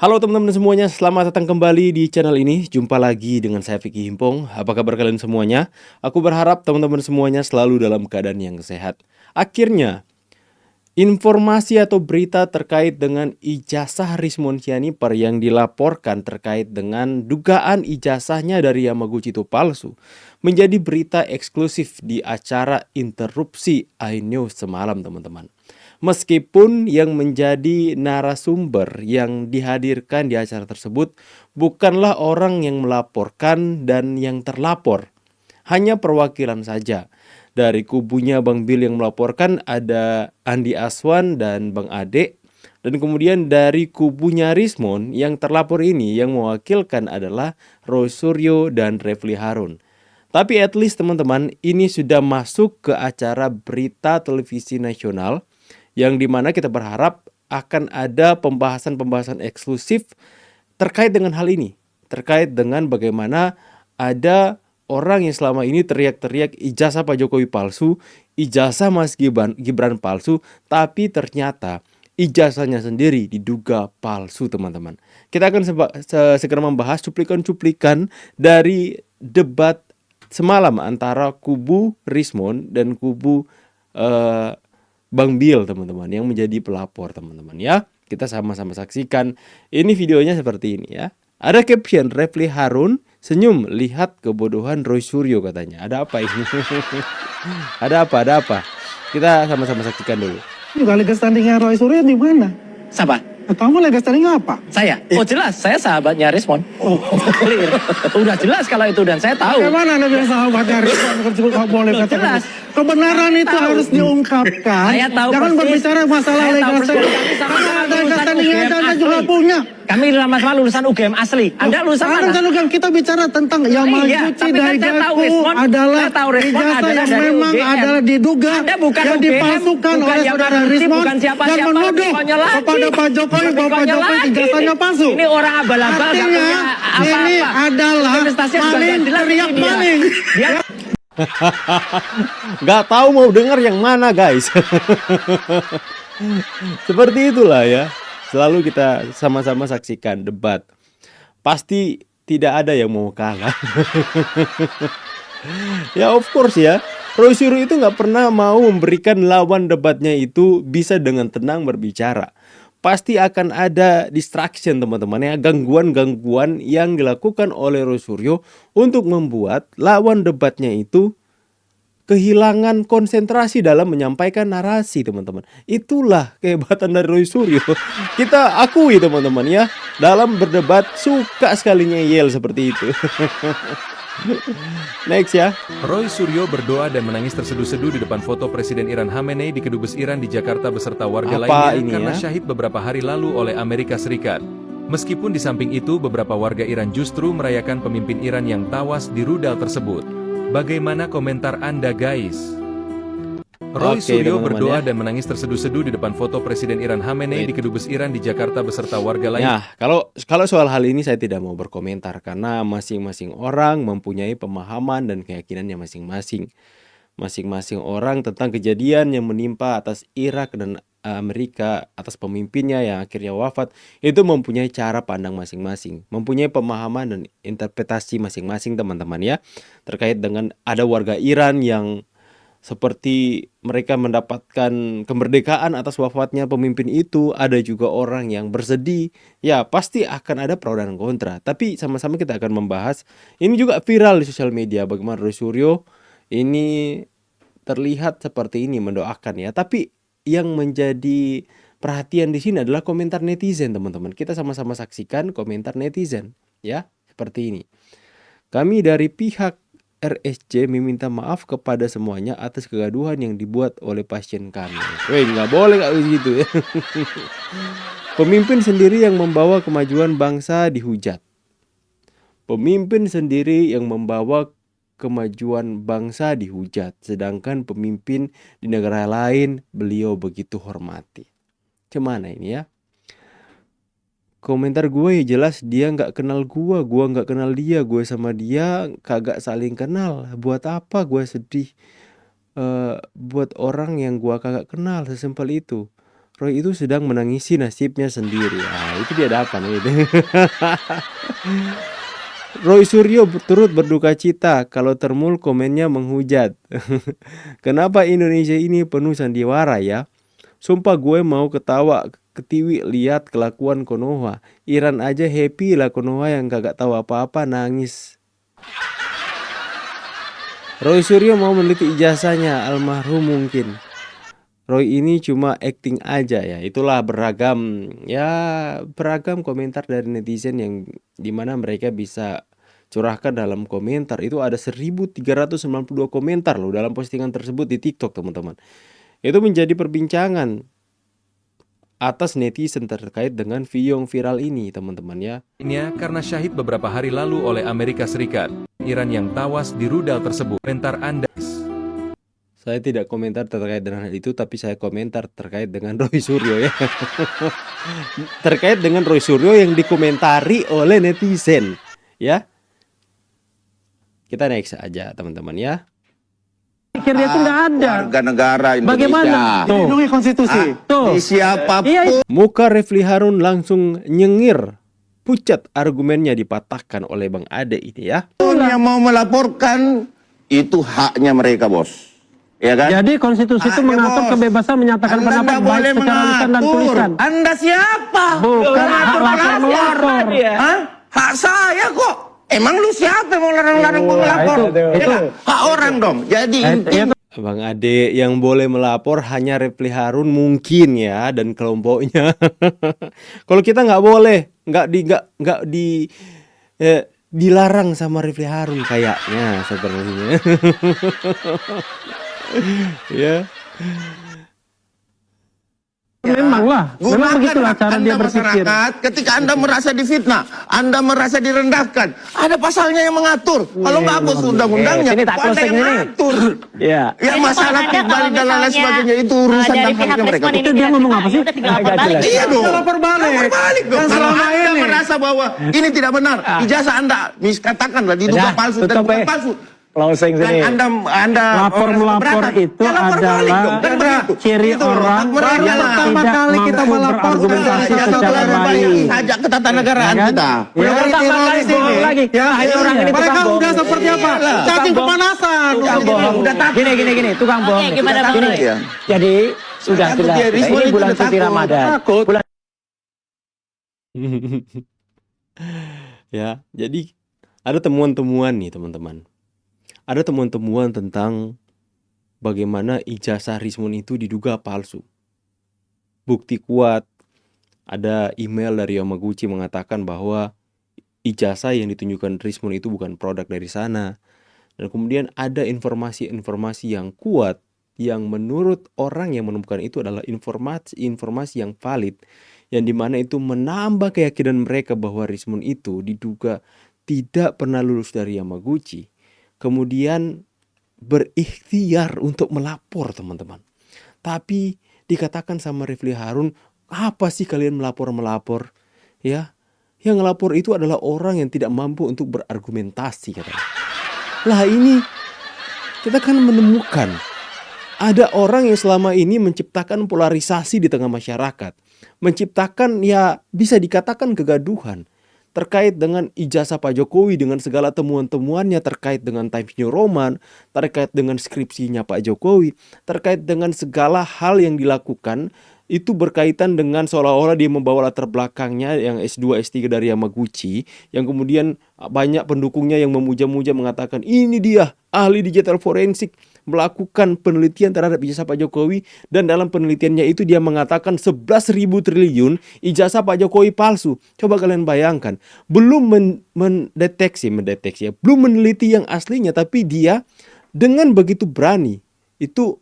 Halo teman-teman semuanya, selamat datang kembali di channel ini. Jumpa lagi dengan saya Vicky Himpong. Apa kabar kalian semuanya? Aku berharap teman-teman semuanya selalu dalam keadaan yang sehat. Akhirnya, informasi atau berita terkait dengan ijazah Rizmon Sianipar yang dilaporkan terkait dengan dugaan ijazahnya dari Yamaguchi itu palsu menjadi berita eksklusif di acara interupsi iNews semalam, teman-teman. Meskipun yang menjadi narasumber yang dihadirkan di acara tersebut bukanlah orang yang melaporkan dan yang terlapor, hanya perwakilan saja. Dari kubunya Bang Bill yang melaporkan ada Andi Aswan dan Bang Ade. Dan kemudian dari kubunya Rizmon yang terlapor ini yang mewakilkan adalah Roy Suryo dan Refli Harun. Tapi at least teman-teman, ini sudah masuk ke acara berita televisi nasional yang dimana kita berharap akan ada pembahasan-pembahasan eksklusif terkait dengan hal ini. Terkait dengan bagaimana ada orang yang selama ini teriak-teriak ijazah Pak Jokowi palsu, ijazah Mas Gibran palsu, tapi ternyata ijazahnya sendiri diduga palsu, teman-teman. Kita akan segera membahas cuplikan-cuplikan dari debat semalam antara kubu Rizmon dan kubu Bang Bill, teman-teman, yang menjadi pelapor, teman-teman ya. Kita sama-sama saksikan. Ini videonya seperti ini ya. Ada caption Refli Harun senyum lihat kebodohan Roy Suryo katanya. Ada apa ini? Ada apa? Kita sama-sama saksikan dulu. Juga lega standingnya Roy Suryo di mana? Siapa? Kamu lega standingnya apa? Saya? Oh jelas, saya sahabatnya Rizmon. Oh, Clear. Udah jelas kalau itu dan saya tahu. bagaimana Anda bilang sahabatnya Rizwan? Kau boleh Loh, katakan. jelas. Kebenaran Saya itu tahu. harus diungkapkan. Saya tahu Jangan persis. berbicara masalah Saya lega tahu persis. standing. Kami sama-sama Karena ada lega lulusan standingnya UGM Anda asli. juga punya. Kami sama lulusan UGM asli. Anda lulusan mana? Kan kita bicara tentang Yamaguchi Iya, tapi kan saya tahu Daigaku Rizmon. adalah Saya tahu Rizmon ijazah adalah yang dari memang UGM. adalah diduga Anda bukan yang UGM, dipalsukan bukan oleh saudara Yamaguchi, Rizmon bukan dan siapa-siapa, menuduh lebih konyol lagi. kepada Pak Jokowi Lebih bahwa Pak konyol Jokowi lagi. ijazahnya palsu. Ini orang abal-abal gak Artinya punya apa-apa. ini adalah Investasinya juga maling gak jelas, teriak ini dia. maling. Dia Gak tahu mau dengar yang mana, guys. Seperti itulah ya. Selalu kita sama-sama saksikan debat. Pasti tidak ada yang mau kalah. Ya of course ya. Roy Suryo itu nggak pernah mau memberikan lawan debatnya itu bisa dengan tenang berbicara. Pasti akan ada distraction, teman-teman ya, gangguan-gangguan yang dilakukan oleh Roy Suryo untuk membuat lawan debatnya itu kehilangan konsentrasi dalam menyampaikan narasi, teman-teman. Itulah kehebatan dari Roy Suryo. Kita akui, teman-teman ya, dalam berdebat suka sekali ngeyel seperti itu. Next ya. Roy Suryo berdoa dan menangis terseduh-seduh di depan foto Presiden Iran Khamenei di Kedubes Iran di Jakarta beserta warga Apa lainnya ini karena ya? syahid beberapa hari lalu oleh Amerika Serikat. Meskipun di samping itu beberapa warga Iran justru merayakan pemimpin Iran yang tawas di rudal tersebut. Bagaimana komentar Anda, guys? Roy Oke, Suryo teman-teman, berdoa ya. dan menangis terseduh-seduh di depan foto Presiden Iran Khamenei di Kedubes Iran di Jakarta beserta warga lainnya. Nah, kalau soal hal ini saya tidak mau berkomentar karena masing-masing orang mempunyai pemahaman dan keyakinannya masing-masing. Masing-masing orang tentang kejadian yang menimpa atas Irak dan Amerika, atas pemimpinnya yang akhirnya wafat, itu mempunyai cara pandang masing-masing, mempunyai pemahaman dan interpretasi masing-masing, teman-teman ya. Terkait dengan ada warga Iran yang seperti mereka mendapatkan kemerdekaan atas wafatnya pemimpin itu, ada juga orang yang bersedih. Ya, pasti akan ada pro dan kontra. Tapi sama-sama kita akan membahas. Ini juga viral di sosial media bagaimana Roy Suryo ini terlihat seperti ini mendoakan ya. Tapi yang menjadi perhatian di sini adalah komentar netizen, teman-teman. Kita sama-sama saksikan komentar netizen ya, seperti ini. Kami dari pihak RSC meminta maaf kepada semuanya atas kegaduhan yang dibuat oleh pasien kami. Weh, nggak boleh kayak begitu ya. Pemimpin sendiri yang membawa kemajuan bangsa dihujat. Pemimpin sendiri yang membawa kemajuan bangsa dihujat, sedangkan pemimpin di negara lain beliau begitu hormati. Gimana ini ya? Komentar gue ya jelas dia nggak kenal gue nggak kenal dia, gue sama dia kagak saling kenal. Buat apa gue sedih buat orang yang gue kagak kenal, sesimpel itu. Roy itu sedang menangisi nasibnya sendiri. Itu dia ada apa nih? Roy Suryo turut berduka cita kalau Termul komennya menghujat. Kenapa Indonesia ini penuh sandiwara ya? Sumpah gue mau ketawa ketiwi lihat kelakuan Konoha. Iran aja happy lah, Konoha yang kagak tahu apa-apa nangis. Roy Suryo mau meneliti ijazahnya almarhum mungkin. Roy ini cuma acting aja ya. Itulah beragam komentar dari netizen yang dimana mereka bisa curahkan dalam komentar. Itu ada 1392 komentar loh dalam postingan tersebut di TikTok, teman-teman. Itu menjadi perbincangan atas netizen terkait dengan video yang viral ini, teman-teman ya. Ini karena syahid beberapa hari lalu oleh Amerika Serikat. Iran yang tawas di rudal tersebut. Komentar Anda. Saya tidak komentar terkait dengan hal itu, tapi saya komentar terkait dengan Roy Suryo ya. Terkait dengan Roy Suryo yang dikomentari oleh netizen ya. Kita next aja teman-teman ya. Pikir dia tuh nggak ada. Warga negara Indonesia. Bagaimana? Tuh. Lindungi konstitusi. Tuh. Di siapapun. Iya. Muka Refli Harun langsung nyengir. Pucat argumennya dipatahkan oleh Bang Ade ini ya. Yang mau melaporkan itu haknya mereka, bos. Ya kan? Jadi konstitusi itu Haknya, mengatur bos. kebebasan menyatakan Anda pendapat nggak baik boleh secara lisan dan mengatur. tulisan. Anda siapa? Bukan hak lapor melapor. Hah? Hak saya kok. Emang lu siapa yang mau larang-larang gua melapor? itu. Ya kan? Hak orang dong. Jadi intinya Bang Ade yang boleh melapor hanya Refli Harun mungkin ya dan kelompoknya. Kalau kita nggak boleh, dilarang sama Refli Harun kayaknya sebenarnya. Ya. Memang lah, memang begitulah cara dia Anda berpikir. masyarakat, ketika Anda merasa difitnah, Anda merasa direndahkan, ada pasalnya yang mengatur. Kalau nggak hapus undang-undangnya, sini tak ada closing yang ini. mengatur. Iya. Ya Jadi masalah kalau Anda kembali dan lain misalnya, sebagainya itu urusan dari pihak dampaknya mereka. respon ini Itu dia tidak ngomong terima, apa sih? ya udah tinggal lapor Agak balik. jelas. Iya dong. Lapor balik. Lapor balik dong. Yang Kalau selama Anda ini. merasa bahwa ini tidak benar, ijazah Anda katakanlah diduga Udah, palsu dan tutup, bukan ya. palsu. Closing Dan sini. Anda Lapor melapor keberatan, itu ya lapor balik dong. adalah Kan begitu. ciri Itu orang hak mereka. yang Pertama tidak kali kita mampu melapor berargumentasi udah secara lebih baik. Sajak ketatanegaraan Ya kan? kita. Ya, Udah pertama kali teroris ini. bohong lagi. Ya, Itu orang ini mereka tukang bohong. udah seperti apa? Iyalah. Cacing Tukang kepanasan. Tukang bohong. Udah takut. Gini, tukang bohong. gimana, Bang Gini. Roy? Ya. Jadi sudah Takut jelas. dia, Risma Ini itu bulan udah suci takut. Ramadan. Takut. Bulan Ya, jadi ada temuan-temuan nih teman-teman. Ada temuan-temuan tentang bagaimana ijazah Rismon itu diduga palsu. Bukti kuat, ada email dari Yamaguchi mengatakan bahwa ijazah yang ditunjukkan Rismon itu bukan produk dari sana. Dan kemudian ada informasi-informasi yang kuat yang menurut orang yang menemukan itu adalah informasi yang valid, yang dimana itu menambah keyakinan mereka bahwa Rismon itu diduga tidak pernah lulus dari Yamaguchi, kemudian berikhtiar untuk melapor teman-teman. Tapi dikatakan sama Refli Harun, apa sih kalian melapor? Ya, yang ngelapor itu adalah orang yang tidak mampu untuk berargumentasi katanya. Lah ini kita kan menemukan ada orang yang selama ini menciptakan polarisasi di tengah masyarakat, menciptakan ya bisa dikatakan kegaduhan terkait dengan ijazah Pak Jokowi dengan segala temuan-temuannya terkait dengan Times New Roman, terkait dengan skripsinya Pak Jokowi, terkait dengan segala hal yang dilakukan itu berkaitan dengan seolah-olah dia membawa latar belakangnya yang S2, S3 dari Yamaguchi, yang kemudian banyak pendukungnya yang memuja-muja mengatakan ini dia ahli digital forensik melakukan penelitian terhadap ijazah Pak Jokowi, dan dalam penelitiannya itu dia mengatakan 11.000 triliun ijazah Pak Jokowi palsu. Coba kalian bayangkan, belum mendeteksi ya, belum meneliti yang aslinya, tapi dia dengan begitu berani itu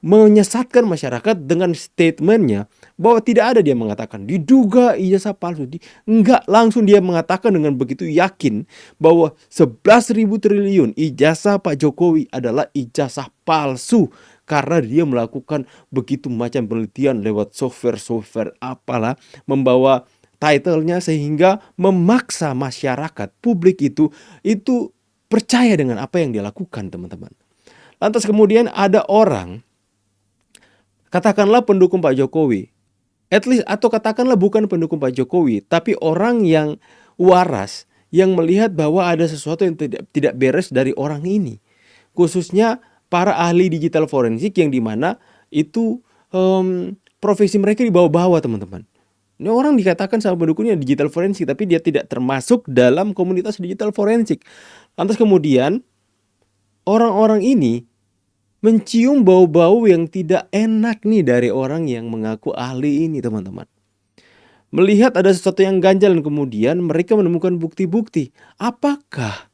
menyesatkan masyarakat dengan statementnya bahwa tidak ada, dia mengatakan diduga ijazah palsu. Enggak, langsung dia mengatakan dengan begitu yakin bahwa 11.000 triliun ijazah Pak Jokowi adalah ijazah palsu karena dia melakukan begitu macam penelitian lewat software apalah, membawa titlenya sehingga memaksa masyarakat publik itu percaya dengan apa yang dia lakukan, teman-teman. Lantas kemudian ada orang, katakanlah pendukung Pak Jokowi, at least atau katakanlah bukan pendukung Pak Jokowi, tapi orang yang waras yang melihat bahwa ada sesuatu yang tidak beres dari orang ini. Khususnya para ahli digital forensik yang dimana itu profesi mereka di bawah-bawah, teman-teman. Ini orang dikatakan sama pendukungnya digital forensik, tapi dia tidak termasuk dalam komunitas digital forensik. Lantas kemudian orang-orang ini mencium bau-bau yang tidak enak nih dari orang yang mengaku ahli ini, teman-teman. Melihat ada sesuatu yang ganjal dan kemudian mereka menemukan bukti-bukti. Apakah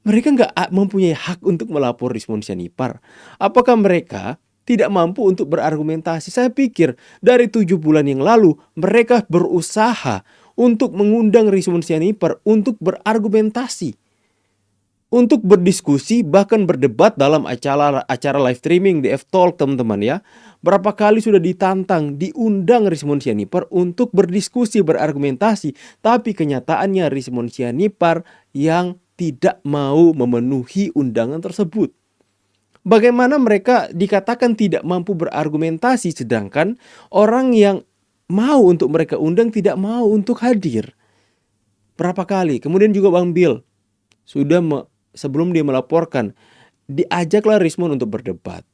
mereka nggak mempunyai hak untuk melapor Rismon Sianipar? Apakah mereka tidak mampu untuk berargumentasi? Saya pikir dari 7 bulan yang lalu mereka berusaha untuk mengundang Rismon Sianipar untuk berargumentasi, untuk berdiskusi, bahkan berdebat dalam acara live streaming di F-Talk, teman-teman ya. Berapa kali sudah ditantang, diundang Rismon Sianipar untuk berdiskusi, berargumentasi, tapi kenyataannya Rismon Sianipar yang tidak mau memenuhi undangan tersebut. Bagaimana mereka dikatakan tidak mampu berargumentasi sedangkan orang yang mau untuk mereka undang tidak mau untuk hadir. Berapa kali? Kemudian juga Bang Bill sudah sebelum dia melaporkan diajaklah Rismon untuk berdebat.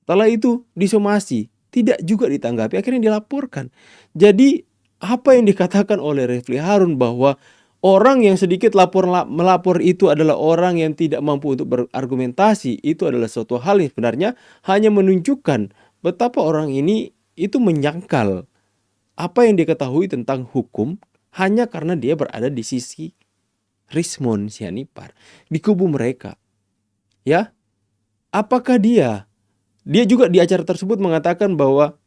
Setelah itu disomasi, tidak juga ditanggapi, akhirnya dilaporkan. Jadi apa yang dikatakan oleh Refli Harun bahwa orang yang sedikit melapor itu adalah orang yang tidak mampu untuk berargumentasi, itu adalah suatu hal yang sebenarnya hanya menunjukkan betapa orang ini itu menyangkal apa yang dia ketahui tentang hukum hanya karena dia berada di sisi Rismon Sianipar, di kubu mereka. Ya, apakah dia juga di acara tersebut mengatakan bahwa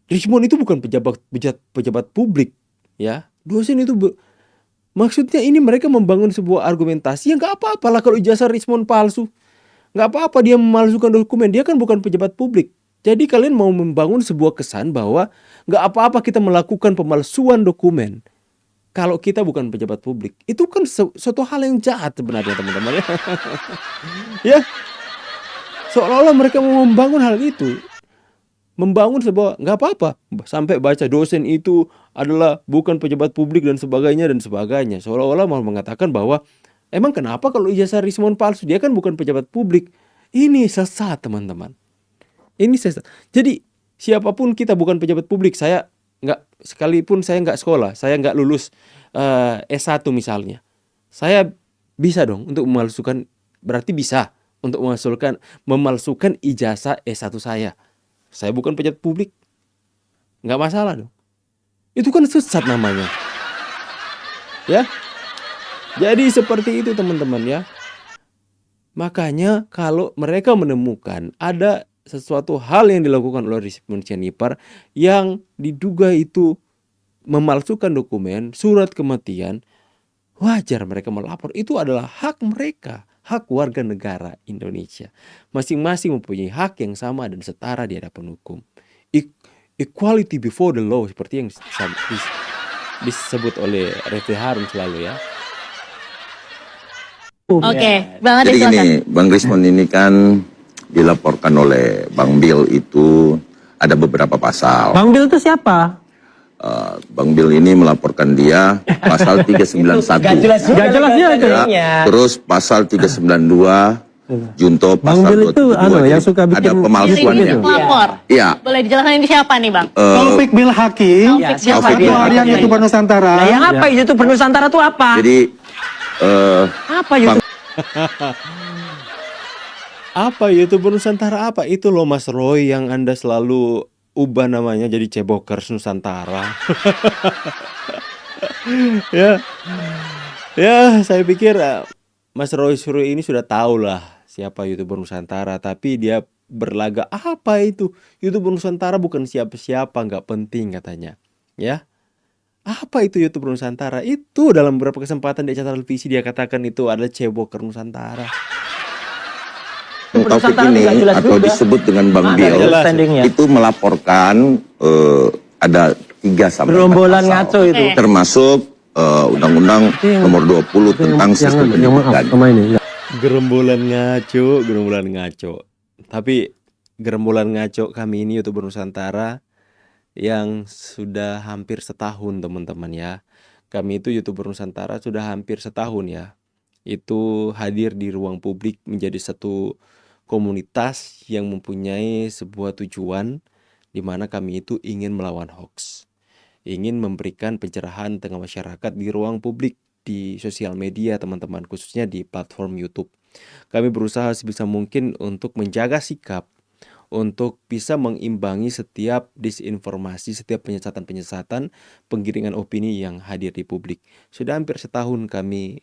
Rismon itu bukan pejabat publik, ya. Dosen itu maksudnya ini mereka membangun sebuah argumentasi yang gak apa-apa lah kalau ijazah Rismon palsu. Gak apa-apa dia memalsukan dokumen, dia kan bukan pejabat publik. Jadi kalian mau membangun sebuah kesan bahwa gak apa-apa kita melakukan pemalsuan dokumen kalau kita bukan pejabat publik. Itu kan suatu hal yang jahat sebenarnya, teman-teman ya. Ya, seolah-olah mereka mau membangun hal itu. Membangun sebuah, nggak apa-apa, sampai baca dosen itu adalah bukan pejabat publik dan sebagainya. Seolah-olah mau mengatakan bahwa emang kenapa kalau ijazah Rismon palsu, dia kan bukan pejabat publik. Ini sesat, teman-teman. Ini sesat. Jadi siapapun kita bukan pejabat publik, sekalipun saya nggak sekolah, saya nggak lulus S1 misalnya, saya bisa dong untuk memalsukan, berarti bisa untuk memalsukan ijazah S1 saya. Saya bukan pejabat publik, nggak masalah dong. Itu kan sesat namanya, ya. Jadi seperti itu, teman-teman ya. Makanya kalau mereka menemukan ada sesuatu hal yang dilakukan oleh Rismon Sianipar yang diduga itu memalsukan dokumen, surat kematian, wajar mereka melapor. Itu adalah hak mereka. Hak warga negara Indonesia. Masing-masing mempunyai hak yang sama dan setara di hadapan hukum. Equality before the law, seperti yang disebut oleh Refli Harun selalu ya. Oke, Bang Ade Jadi silakan. gini, Bang Rismon ini kan dilaporkan oleh Bang Bill itu ada beberapa pasal. Bang Bill itu siapa? Bang Bill ini melaporkan dia pasal 391. Gak jelas dia itu. Ya, terus pasal 392 Junto Bang pasal Bill itu 22 yang suka bikin ada pemalsuannya. Ini pelapor. Iya. Boleh dijelaskan ini siapa nih, Bang? Taufik Bil Hakim, Taufik Bil satu Hakim. harian YouTuber Nusantara. Nah, yang apa YouTuber Nusantara itu apa? Jadi Apa YouTube? Apa YouTuber Nusantara apa? Itu loh Mas Roy yang Anda selalu ubah namanya jadi Cebokers Nusantara. Ya, saya pikir Mas Roy Suryo ini sudah tahu lah siapa YouTuber Nusantara, tapi dia berlagak apa itu? YouTuber Nusantara bukan siapa-siapa, nggak penting katanya. Ya. Apa itu YouTuber Nusantara? Itu dalam beberapa kesempatan di acara televisi dia katakan itu adalah Ceboker Nusantara. Taufik Nusantara ini nggak jelas atau juga. disebut dengan Bang Mana Bill jelas standingnya? itu melaporkan ada 3 sampai 4 Gerombolan pasal. ngaco itu. Oke. Termasuk Undang-Undang nomor 20 tentang sistem pendidikan. Gerombolan ngaco. Tapi gerombolan ngaco kami ini YouTuber Nusantara yang sudah hampir setahun teman-teman ya. Kami itu YouTuber Nusantara sudah hampir setahun ya. Itu hadir di ruang publik menjadi satu komunitas yang mempunyai sebuah tujuan di mana kami itu ingin melawan hoax. Ingin memberikan pencerahan tengah masyarakat di ruang publik, di sosial media teman-teman, khususnya di platform YouTube. Kami berusaha sebisa mungkin untuk menjaga sikap, untuk bisa mengimbangi setiap disinformasi, setiap penyesatan-penyesatan, penggiringan opini yang hadir di publik. Sudah hampir setahun kami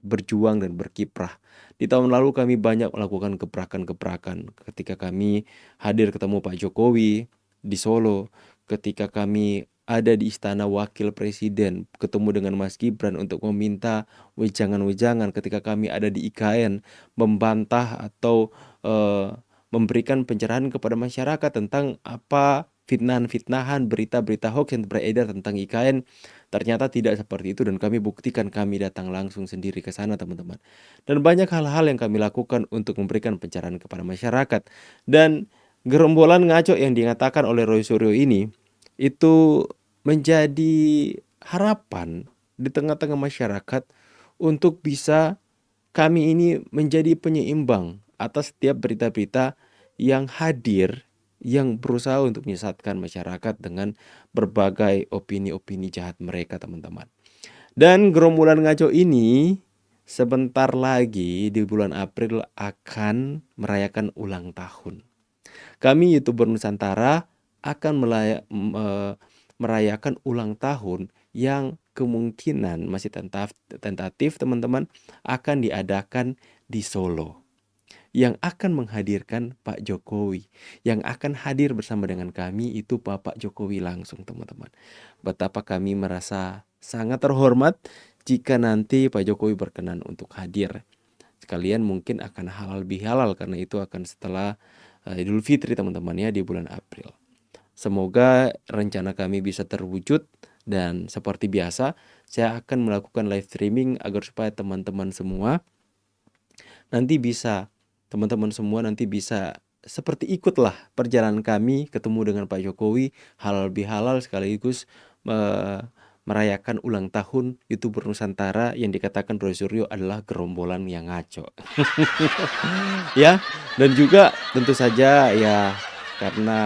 berjuang dan berkiprah. Di tahun lalu kami banyak melakukan gebrakan-gebrakan ketika kami hadir ketemu Pak Jokowi di Solo, ketika kami ada di Istana Wakil Presiden ketemu dengan Mas Gibran untuk meminta wejangan-wejangan, ketika kami ada di IKN membantah atau memberikan pencerahan kepada masyarakat tentang apa fitnahan-fitnahan, berita-berita hoax yang beredar tentang IKN. Ternyata tidak seperti itu dan kami buktikan, kami datang langsung sendiri ke sana teman-teman. Dan banyak hal-hal yang kami lakukan untuk memberikan pencerahan kepada masyarakat. Dan gerombolan ngaco yang dikatakan oleh Roy Suryo ini itu menjadi harapan di tengah-tengah masyarakat untuk bisa kami ini menjadi penyeimbang atas setiap berita-berita yang hadir yang berusaha untuk menyesatkan masyarakat dengan berbagai opini-opini jahat mereka teman-teman. Dan gerombolan ngaco ini sebentar lagi di bulan April akan merayakan ulang tahun. Kami YouTuber Nusantara akan merayakan ulang tahun yang kemungkinan masih tentatif teman-teman akan diadakan di Solo, yang akan menghadirkan Pak Jokowi, yang akan hadir bersama dengan kami itu Bapak Jokowi langsung teman-teman. Betapa kami merasa sangat terhormat jika nanti Pak Jokowi berkenan untuk hadir. Sekalian mungkin akan halal bihalal karena itu akan setelah Idul Fitri teman-teman ya di bulan April. Semoga rencana kami bisa terwujud dan seperti biasa saya akan melakukan live streaming agar supaya teman-teman semua nanti bisa seperti ikutlah perjalanan kami ketemu dengan Pak Jokowi halal bihalal sekaligus merayakan ulang tahun YouTuber Nusantara yang dikatakan Roy Suryo adalah gerombolan yang ngaco. Ya, dan juga tentu saja ya karena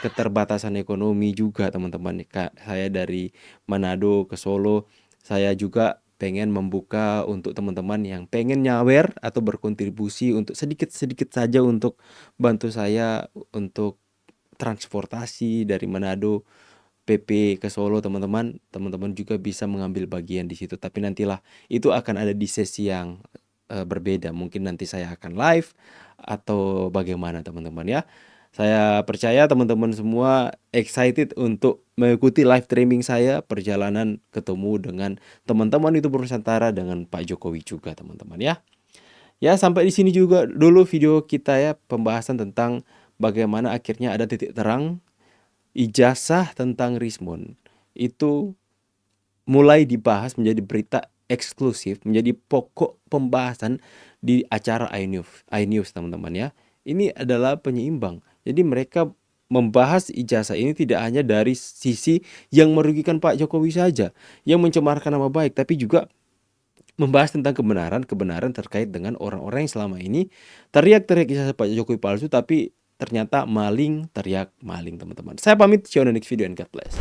keterbatasan ekonomi juga teman-teman. Saya dari Manado ke Solo, saya juga pengen membuka untuk teman-teman yang pengen nyawer atau berkontribusi untuk sedikit-sedikit saja untuk bantu saya untuk transportasi dari Manado PP ke Solo teman-teman. Teman-teman juga bisa mengambil bagian di situ, tapi nantilah itu akan ada di sesi yang berbeda. Mungkin nanti saya akan live atau bagaimana teman-teman ya. Saya percaya teman-teman semua excited untuk mengikuti live streaming saya perjalanan ketemu dengan teman-teman itu Nusantara dengan Pak Jokowi juga teman-teman ya. Ya sampai di sini juga dulu video kita ya, pembahasan tentang bagaimana akhirnya ada titik terang ijazah tentang Rismon itu mulai dibahas menjadi berita eksklusif, menjadi pokok pembahasan di acara iNews teman-teman ya. Ini adalah penyeimbang. Jadi mereka membahas ijazah ini tidak hanya dari sisi yang merugikan Pak Jokowi saja, yang mencemarkan nama baik, tapi juga membahas tentang kebenaran terkait dengan orang-orang yang selama ini teriak-teriak ijazah Pak Jokowi palsu, tapi ternyata maling teriak maling teman-teman. Saya pamit, see you on the next video and God bless.